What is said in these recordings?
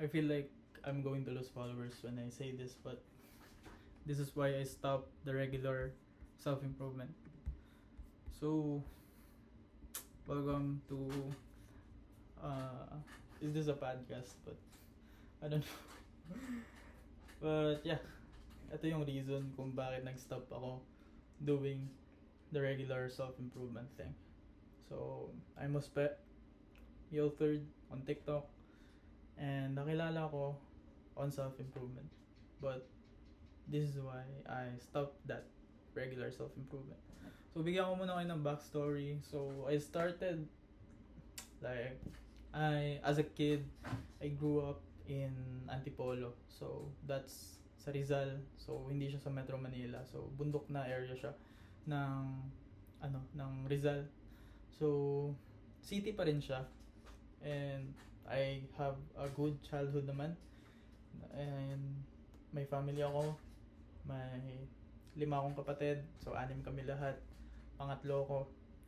I feel like I'm going to lose followers when I say this, but this is why I stopped the regular self-improvement. So, welcome to, is this a podcast? But, I don't know. But, yeah. Ito yung reason kung bakit nag-stop ako doing the regular self-improvement thing. So, I'm Yo3rd on TikTok, and nakilala ko on self-improvement. But this is why I stopped that regular self-improvement. So, bigyan ko muna kayo ng backstory. So, I started, like, as a kid, I grew up in Antipolo. So, that's sa Rizal. So, hindi siya sa Metro Manila. So, bundok na area siya ng Rizal. So, city pa rin siya. And I have a good childhood naman. And may family ako. May 5 akong kapatid. So, 6 kami lahat. Pangatlo ko.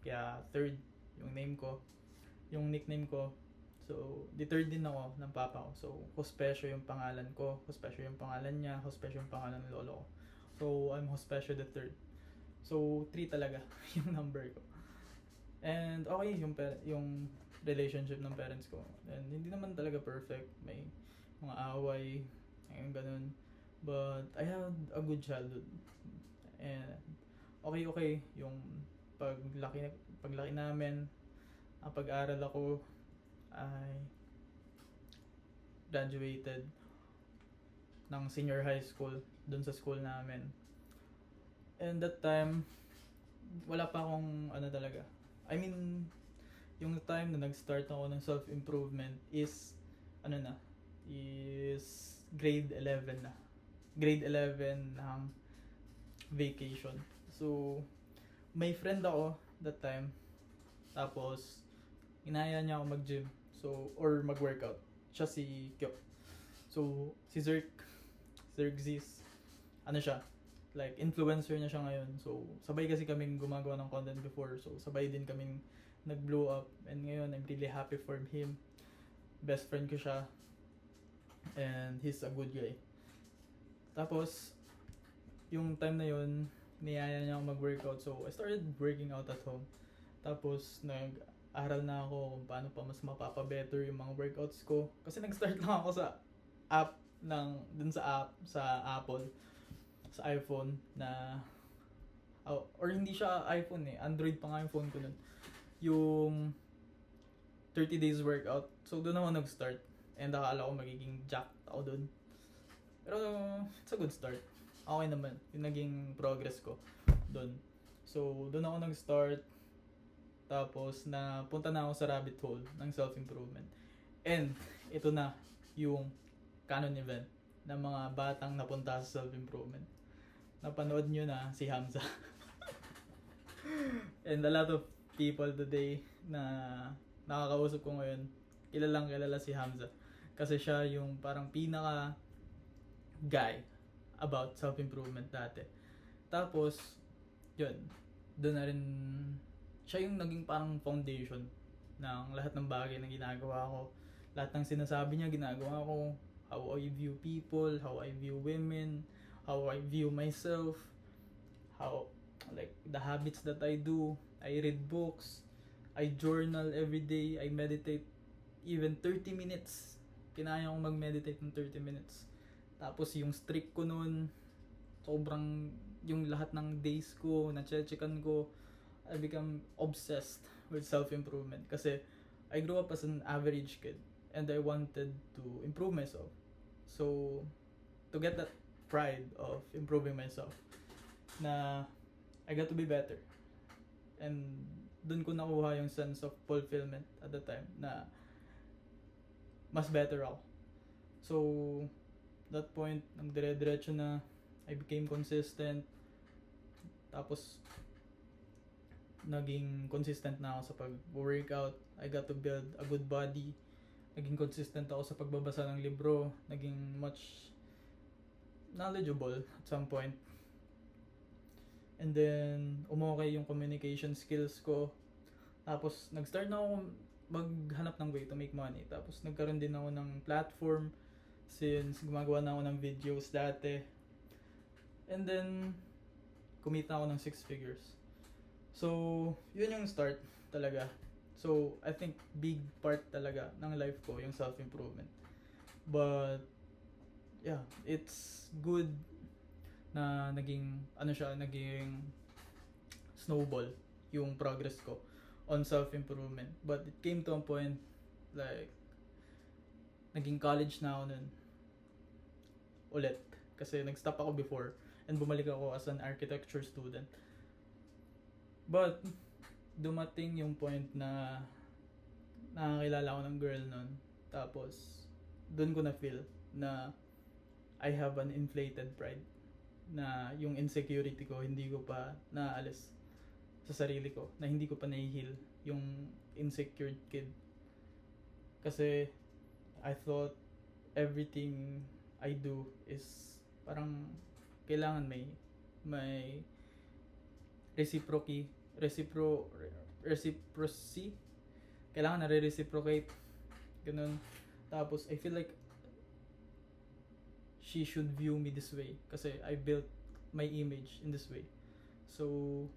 Kaya 3rd yung name ko. Yung nickname ko. So, the 3rd din ako ng papa ko. So, Hospesio yung pangalan ko. Hospesio yung pangalan niya. Hospesio yung pangalan ng lolo ko. So, I'm Hospesio the 3rd. So, 3 talaga yung number ko. And okay yung relationship ng parents ko. And hindi naman talaga perfect. May mga away, yung ganun. But I had a good childhood. And okay yung paglaki namin. Ang pag-aral ako, I graduated ng senior high school dun sa school namin. And that time, wala pa akong talaga. I mean, yung time na nag-start ako ng self-improvement is grade 11 na. Grade 11 ng vacation. So, may friend ako that time. Tapos, inaya niya ako mag-gym. So, or mag-workout. Siya si Kyo. So, si Zerxis, siya, like, influencer na siya ngayon. So, sabay kasi kaming gumagawa ng content before. So, sabay din kaming nag-blow up. And ngayon, I'm really happy for him. Best friend ko siya. And he's a good guy. Tapos, yung time na yun, niyaya niya ako mag-workout. So, I started working out at home. Tapos, nag-aral na ako kung paano pa mas mapapabetter yung mga workouts ko. Kasi nag-start lang ako sa app sa Apple, sa iPhone na or hindi siya iPhone Android pa nga yung phone ko nun. Yung 30 days workout. So doon ako nag-start. And akala ko magiging jacked ako doon. Pero it's a good start. Okay naman yung naging progress ko doon. So doon ako nag-start. Tapos napunta na ako sa rabbit hole ng self-improvement. And ito na yung canon event ng mga batang napunta sa self-improvement. Napanood nyo na si Hamza. And a lot of people today na nakakausap ko ngayon, kilala si Hamza. Kasi siya yung parang pinaka guy about self-improvement dati. Tapos, yun, doon na rin siya yung naging parang foundation ng lahat ng bagay na ginagawa ko. Lahat ng sinasabi niya ginagawa ko. How I view people, how I view women, how I view myself, how, like, the habits that I do. I read books, I journal every day, I meditate even 30 minutes. Kinaya kong mag-meditate ng 30 minutes. Tapos yung streak ko nun, sobrang, yung lahat ng days ko, na-checkan ko, I become obsessed with self-improvement. Kasi I grew up as an average kid and I wanted to improve myself. So, to get that pride of improving myself, na I got to be better. And dun ko nakuha yung sense of fulfillment at the time na mas better ako. So, that point, nang dire-diretso na, I became consistent. Tapos, naging consistent na ako sa pag-workout. I got to build a good body. Naging consistent ako sa pagbabasa ng libro. Naging much knowledgeable at some point. And then, umokay yung communication skills ko. Tapos, nag-start na ako maghanap ng way to make money. Tapos nagkaroon din ako ng platform since gumagawa na ako ng videos dati. And then kumita ako ng 6 figures. So, yun yung start talaga. So, I think big part talaga ng life ko yung self-improvement. But yeah, it's good na naging snowball yung progress ko on self-improvement. But it came to a point like naging college na ako nun ulit kasi nag-stop ako before and bumalik ako as an architecture student. But dumating yung point na nakakilala ko ng girl nun, tapos dun ko na feel na I have an inflated pride, na yung insecurity ko hindi ko pa naalis sa sarili ko, na hindi ko pa nai-heal yung insecure kid. Kasi I thought everything I do is parang kailangan may reciprocity, kailangan nare-reciprocate, ganun. Tapos I feel like she should view me this way kasi I built my image in this way. So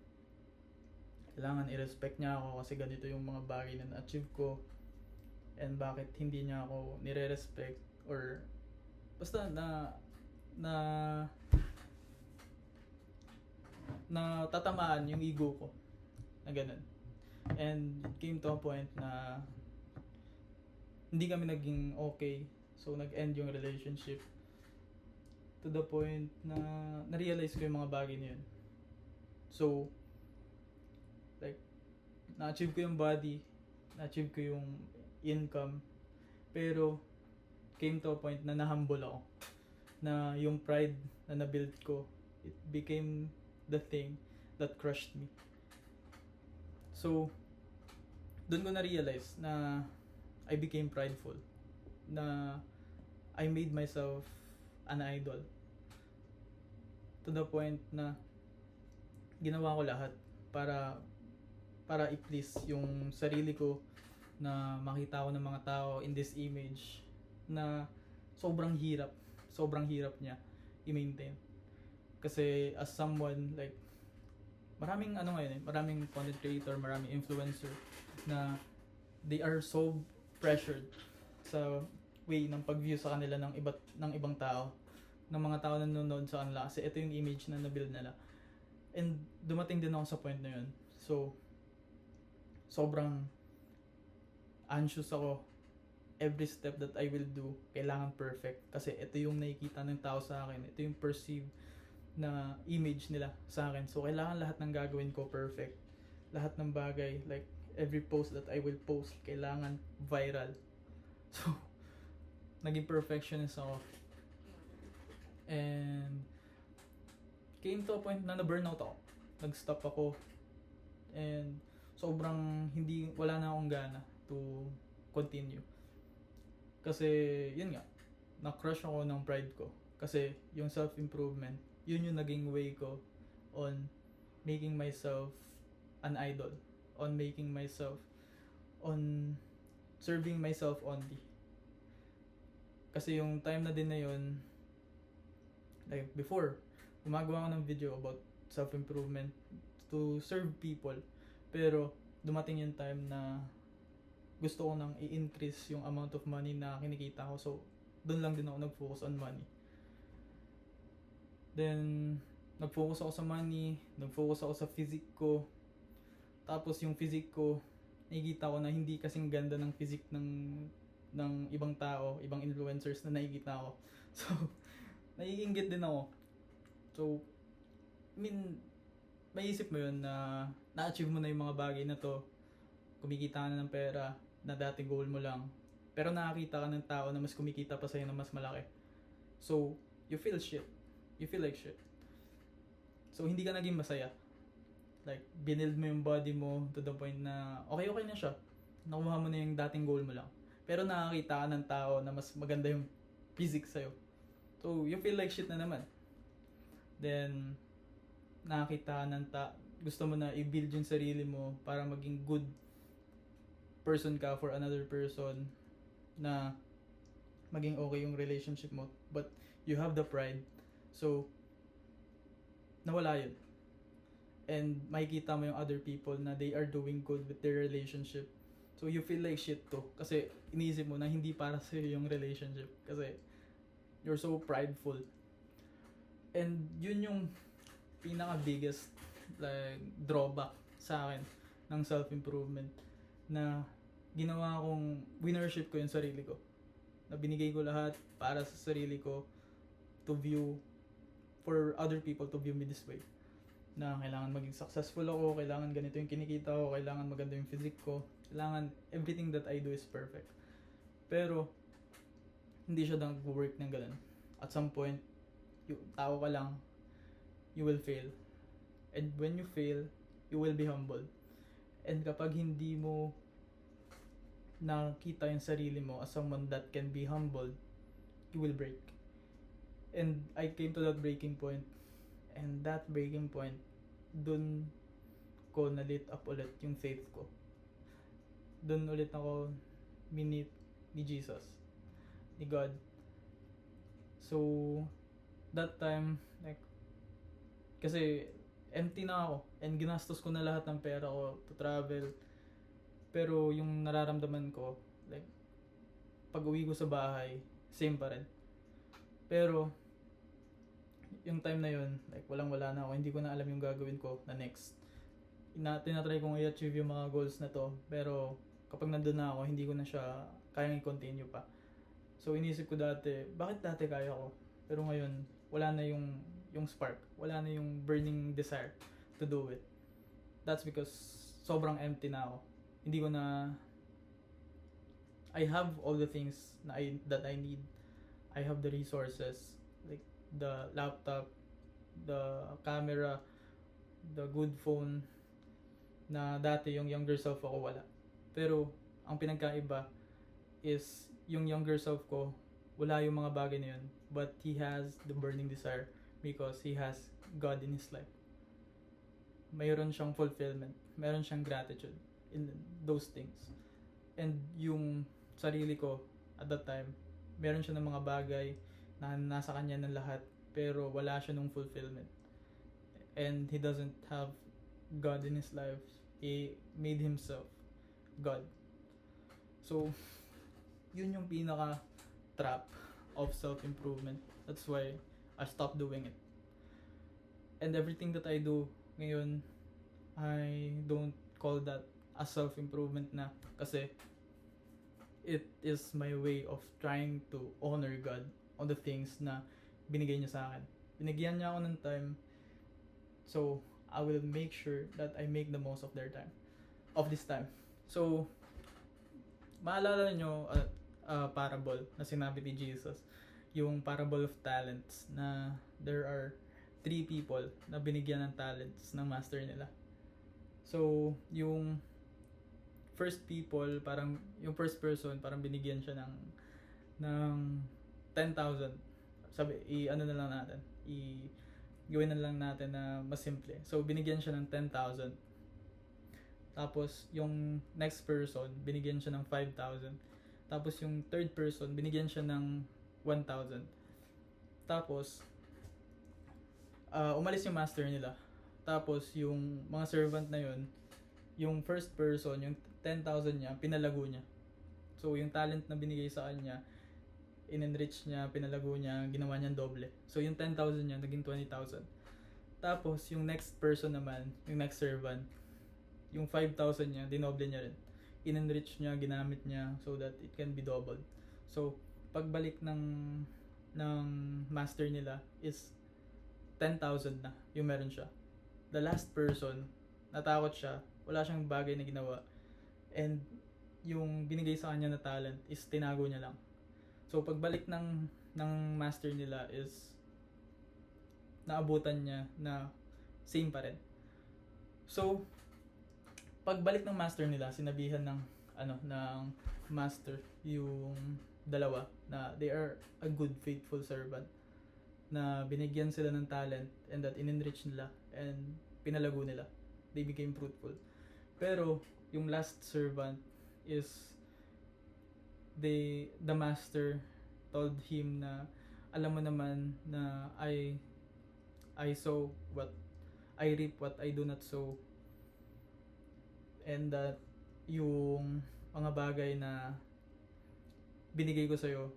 kailangan i-respect niya ako kasi ganito yung mga bagay na na-achieve ko, and bakit hindi niya ako nire-respect or basta na tatamaan yung ego ko na ganun. And it came to a point na hindi kami naging okay, so nag-end yung relationship to the point na na-realize ko yung mga bagay na yun. So like na-achieve ko yung body, na-achieve ko yung income, pero came to a point na na-humble ako, na yung pride na na-build ko, it became the thing that crushed me. So doon ko na-realize na I became prideful, na I made myself an idol to the point na ginawa ko lahat para i-please yung sarili ko, na makita ko ng mga tao in this image na sobrang hirap niya i-maintain. Kasi as someone like maraming content creator, maraming influencer na they are so pressured sa way ng pag-view sa kanila ng ibang tao, ng mga tao na nanonood sa kanila kasi ito yung image na na-build nila. And dumating din ako sa point na yun. So sobrang anxious ako. Every step that I will do, kailangan perfect. Kasi ito yung nakikita ng tao sa akin. Ito yung perceived na image nila sa akin. So kailangan lahat ng gagawin ko perfect. Lahat ng bagay, like every post that I will post, kailangan viral. So naging perfectionist ako. And came to a point na na-burnout ako. Nag-stop ako. And sobrang wala na akong gana to continue. Kasi yun nga, na-crush ako ng pride ko. Kasi yung self-improvement, yun yung naging way ko on making myself an idol, on serving myself only. Kasi yung time na din na yun, like before, gumagawa ako ng video about self-improvement to serve people. Pero dumating yung time na gusto ko nang i-increase yung amount of money na kinikita ko. So doon lang din ako nag-focus on money. Then nag-focus ako sa money, nag-focus ako sa physique ko. Tapos yung physique ko, nakikita ko na hindi kasing ganda ng physique ng ibang tao, ibang influencers na nakikita ko. So naiinggit din ako. So maisip mo yun na na-achieve mo na yung mga bagay na to, kumikita ka na ng pera na dati goal mo lang, pero nakakita ka ng tao na mas kumikita pa sa'yo na mas malaki. So you feel like shit. So hindi ka naging masaya. Like binild mo yung body mo to the point na okay na siya, nakuha mo na yung dating goal mo lang, pero nakakita ka ng tao na mas maganda yung physique sa'yo. So you feel like shit na naman. Then nakakita ka ng gusto mo na i-build yung sarili mo para maging good person ka for another person na maging okay yung relationship mo, but you have the pride, so nawala yun. And makikita mo yung other people na they are doing good with their relationship, so you feel like shit too kasi iniisip mo na hindi para sa'yo yung relationship kasi you're so prideful. And yun yung pinaka biggest like drawback sa akin ng self-improvement, na ginawa kong winnership ko yung sarili ko, na binigay ko lahat para sa sarili ko, to view for other people to view me this way, na kailangan maging successful ako, kailangan ganito yung kinikita ko, kailangan maganda yung physique ko, kailangan everything that I do is perfect. Pero hindi siya nag-work ng ganun. At some point, yung tao ka lang, you will fail. And when you fail, you will be humble. And kapag hindi mo nakita yung sarili mo as someone that can be humbled, you will break. And I came to that breaking point. And that breaking point, dun ko na-lit up ulit yung faith ko. Dun ulit ako minit ni Jesus, ni God. So, that time, like, kasi empty na ako and ginastos ko na lahat ng pera ko to travel. Pero yung nararamdaman ko, like, pag uwi ko sa bahay, same pa rin. Pero, yung time na yun, like, walang-wala na ako. Hindi ko na alam yung gagawin ko na next. Tinatry kong i-achieve yung mga goals na to. Pero, kapag nandun na ako, hindi ko na siya kayang i-continue pa. So, inisip ko dati, bakit dati kaya ko? Pero ngayon, wala na yung spark. Wala na yung burning desire to do it. That's because sobrang empty na ako. Hindi ko na... I have all the things that I need. I have the resources. Like, the laptop, the camera, the good phone, na dati yung younger self ako wala. Pero, ang pinagkaiba is yung younger self ko, wala yung mga bagay na yun, but he has the burning desire because he has God in his life. Mayroon siyang fulfillment, mayroon siyang gratitude in those things. And yung sarili ko at that time, meron siya ng mga bagay na nasa kanya ng lahat, pero wala siya ng fulfillment. And he doesn't have God in his life. He made himself God. So, yun yung pinaka trap of self-improvement. That's why I stopped doing it. And everything that I do ngayon, I don't call that a self-improvement na, kasi it is my way of trying to honor God on the things na binigay niya sa akin. Binigyan niya ako ng time, so I will make sure that I make the most of this time. So, maalala niyo parable na sinabi ni Jesus, yung parable of talents, na there are 3 people na binigyan ng talents ng master nila. So, yung first person, parang binigyan siya ng 10,000. Sabi, gawin na lang natin na mas simple. So, binigyan siya ng 10,000. Tapos, yung next person, binigyan siya ng 5,000. Tapos, yung third person, binigyan siya ng 1,000. Tapos, umalis yung master nila. Tapos, yung mga servant na yun, yung first person, yung 10,000 niya, pinalago niya. So, yung talent na binigay sa kanya, in-enrich niya, pinalago niya, ginawa niyang doble. So, yung 10,000 niya, naging 20,000. Tapos, yung next person naman, yung next servant, yung 5,000 niya, dinoble niya rin. In-enrich niya, ginamit niya, so that it can be doubled. So, pagbalik ng master nila is 10,000 na yung meron siya. The last person, natakot siya, wala siyang bagay na ginawa. And yung binigay sa kanya na talent is tinago niya lang. So, pagbalik ng master nila is naabutan niya na same pa rin. So, pagbalik ng master nila, sinabihan ng master yung dalawa na they are a good, faithful servant, na binigyan sila ng talent and that in-enrich nila and pinalago nila. They became fruitful. Pero, yung last servant, is the master told him na alam mo naman na I sow what I reap what I do not sow, and that yung mga bagay na binigay ko sa'yo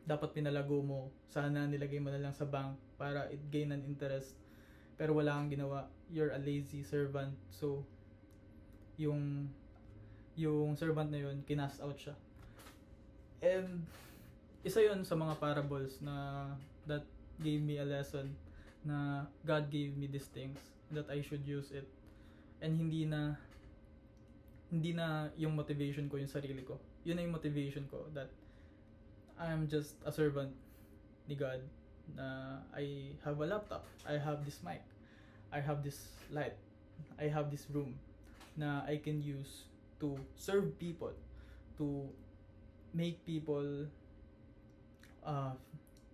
dapat pinalago mo, sana nilagay mo na lang sa bank para it gain an interest, pero wala kang ginawa, you're a lazy servant. So yung servant na yun, kinast out siya. And isa yun sa mga parables na that gave me a lesson na God gave me these things, that I should use it. And hindi na yung motivation ko yung sarili ko. Yun na yung motivation ko, that I'm just a servant ni God, na I have a laptop, I have this mic, I have this light, I have this room na I can use to serve people, to make people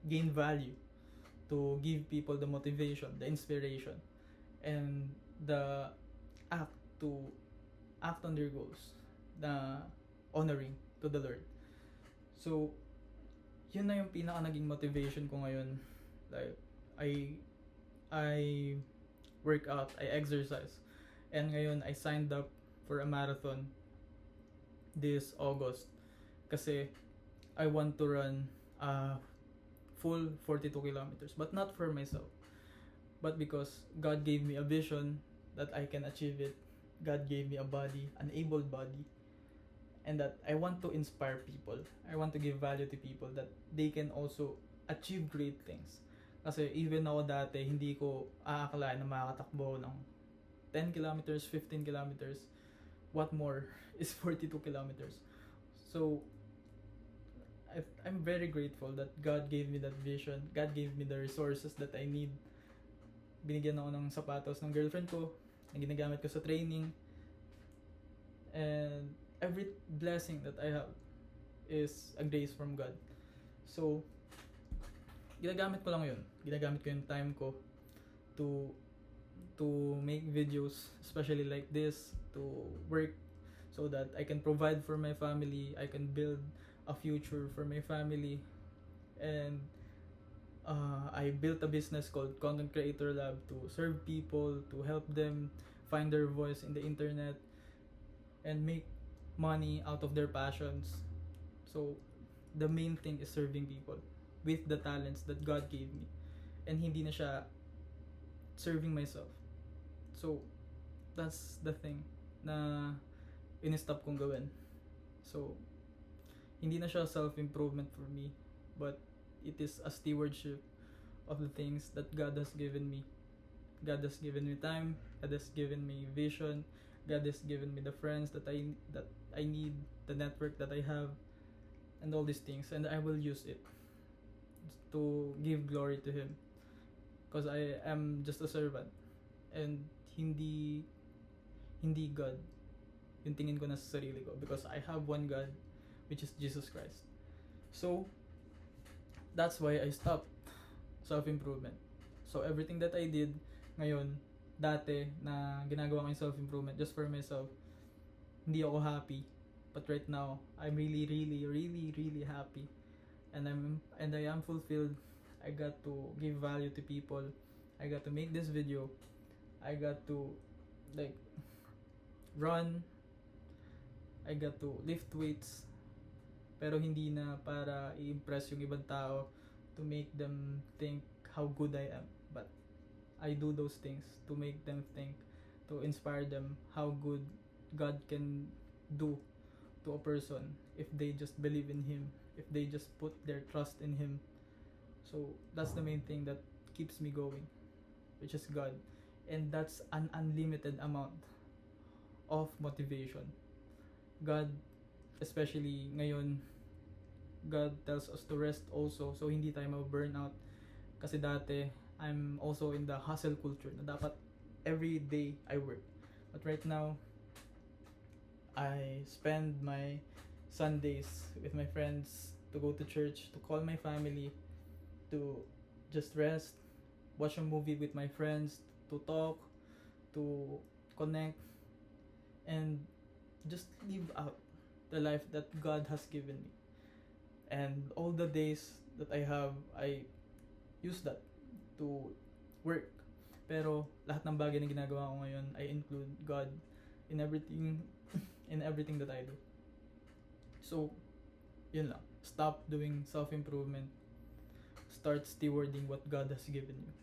gain value, to give people the motivation, the inspiration, and the act to act on their goals, na honoring to the Lord. So yun na yung pinaka naging motivation ko ngayon. Like I work out, I exercise, and ngayon I signed up for a marathon this August kasi I want to run full 42 kilometers, but not for myself, but because God gave me a vision that I can achieve it. God gave me a body, an able body, and that I want to inspire people. I want to give value to people that they can also achieve great things. Kasi even ako dati, hindi ko aakalain na makakatakbo ng 10 kilometers, 15 kilometers. What more is 42 kilometers? So I'm very grateful that God gave me that vision. God gave me the resources that I need. Binigyan ako ng sapatos ng girlfriend ko na ginagamit ko sa training. And every blessing that I have is a grace from God. So ginagamit ko lang yun. Ginagamit ko yung time ko to make videos, especially like this, to work so that I can provide for my family, I can build a future for my family. And I built a business called Content Creator Lab to serve people, to help them find their voice in the internet and make money out of their passions. So the main thing is serving people with the talents that God gave me, and hindi na siya serving myself. So that's the thing na in-stop kong gawin. So hindi na siya self-improvement for me, but it is a stewardship of the things that God has given me. God has given me time, God has given me vision, God has given me the friends that I need, the network that I have, and all these things, and I will use it to give glory to Him, because I am just a servant, and hindi God yung tingin ko na sa sarili ko, because I have one God, which is Jesus Christ. So that's why I stopped self-improvement. So everything that I did ngayon, dati na ginagawa ko yung self-improvement just for myself, hindi ako happy. But right now, I'm really, really, really, really happy. And I am fulfilled. I got to give value to people. I got to make this video. I got to like run. I got to lift weights. Pero hindi na para i-impress yung ibang tao, to make them think how good I am. But I do those things to make them think, to inspire them how good God can do to a person if they just believe in Him, if they just put their trust in Him. So that's the main thing that keeps me going, which is God. And that's an unlimited amount of motivation. God, especially ngayon, God tells us to rest also, so hindi tayo ma-burn out. Kasi dati, I'm also in the hustle culture na dapat every day I work. But right now, I spend my Sundays with my friends, to go to church, to call my family, to just rest, watch a movie with my friends, to talk, to connect. And just live out the life that God has given me. And all the days that I have, I use that to work. Pero lahat ng bagay na ginagawa ko ngayon, I include God in everything in everything that I do. So, yun lang. Stop doing self-improvement. Start stewarding what God has given you.